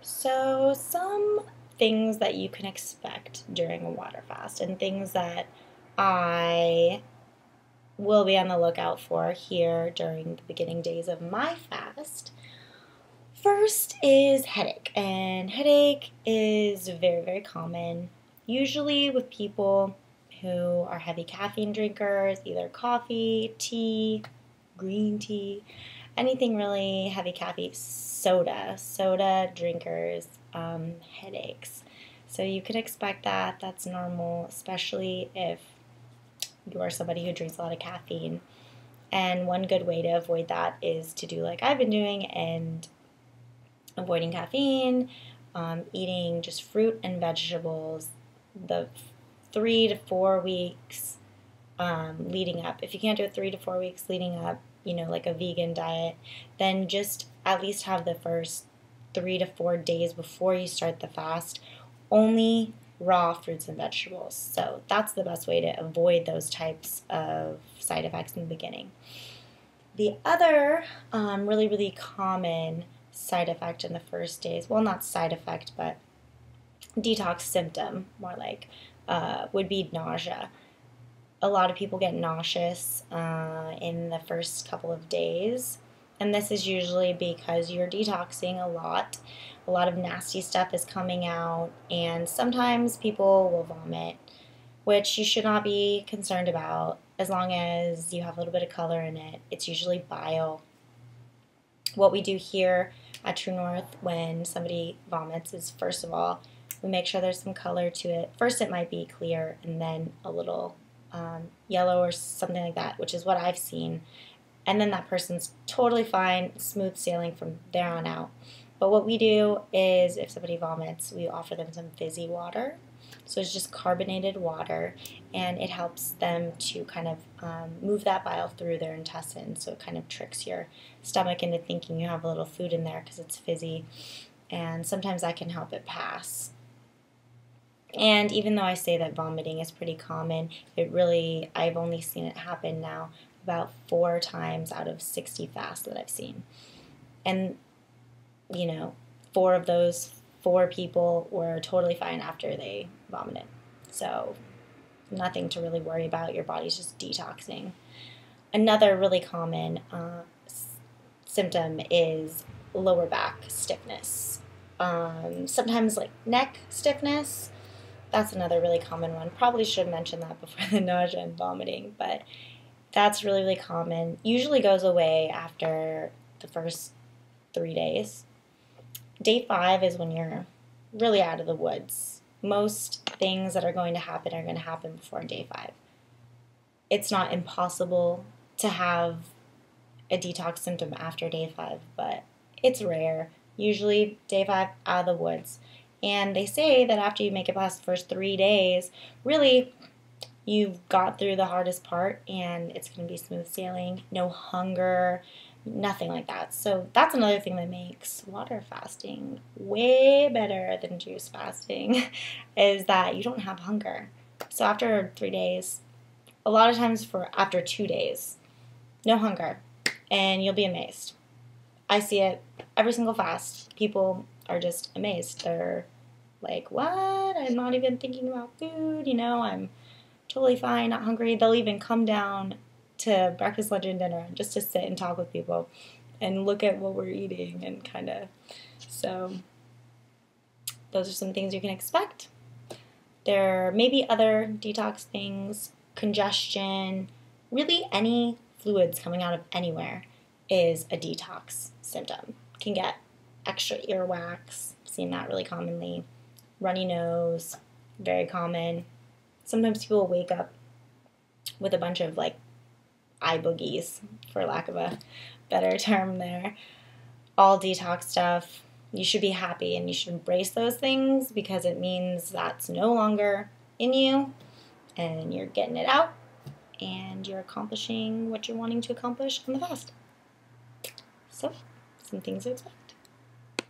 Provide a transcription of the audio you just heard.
So some things that you can expect during a water fast and things that I will be on the lookout for here during the beginning days of my fast. First is headache, and headache is very, very common, usually with people who are heavy caffeine drinkers, either coffee, tea, green tea, anything really heavy caffeine, soda drinkers, headaches. So you could expect that. That's normal, especially if you are somebody who drinks a lot of caffeine. And one good way to avoid that is to do like I've been doing and avoiding caffeine, eating just fruit and vegetables the 3 to 4 weeks leading up. If you can't do it 3 to 4 weeks leading up, like a vegan diet, then just at least have the first 3 to 4 days before you start the fast only raw fruits and vegetables. So that's the best way to avoid those types of side effects in the beginning. The other really, really common side effect in the first days, well, not side effect, but detox symptom, more like, would be nausea. A lot of people get nauseous in the first couple of days, and this is usually because you're detoxing a lot. A lot of nasty stuff is coming out, and sometimes people will vomit, which you should not be concerned about as long as you have a little bit of color in it. It's usually bile. What we do here at True North when somebody vomits is, first of all, we make sure there's some color to it. First it might be clear and then a little yellow or something like that, which is what I've seen. And then that person's totally fine, smooth sailing from there on out. But what we do is if somebody vomits, we offer them some fizzy water. So it's just carbonated water, and it helps them to kind of move that bile through their intestines. So it kind of tricks your stomach into thinking you have a little food in there because it's fizzy. And sometimes that can help it pass. And even though I say that vomiting is pretty common, I've only seen it happen now about 4 times out of 60 fasts that I've seen. And, 4 of those 4 people were totally fine after they vomited. So nothing to really worry about. Your body's just detoxing. Another really common symptom is lower back stiffness. Sometimes like neck stiffness. That's another really common one. Probably should have mentioned that before the nausea and vomiting, but that's really, really common. Usually goes away after the first 3 days. Day 5 is when you're really out of the woods. Most things that are going to happen before day 5. It's not impossible to have a detox symptom after day 5, but it's rare. Usually day 5, out of the woods. And they say that after you make it past the first 3 days, really, you've got through the hardest part and it's going to be smooth sailing, no hunger, nothing like that. So that's another thing that makes water fasting way better than juice fasting is that you don't have hunger. So after 3 days, a lot of times after 2 days, no hunger, and you'll be amazed. I see it every single fast. People are just amazed. They're like, what? I'm not even thinking about food, I'm totally fine, not hungry. They'll even come down to breakfast, lunch, and dinner just to sit and talk with people and look at what we're eating and kind of, so those are some things you can expect. There may be other detox things, congestion, really any fluids coming out of anywhere is a detox symptom. Can get extra earwax, seen that really commonly. Runny nose, very common. Sometimes people wake up with a bunch of like eye boogies, for lack of a better term there. All detox stuff. You should be happy and you should embrace those things because it means that's no longer in you and you're getting it out and you're accomplishing what you're wanting to accomplish on the fast. So, some things to expect.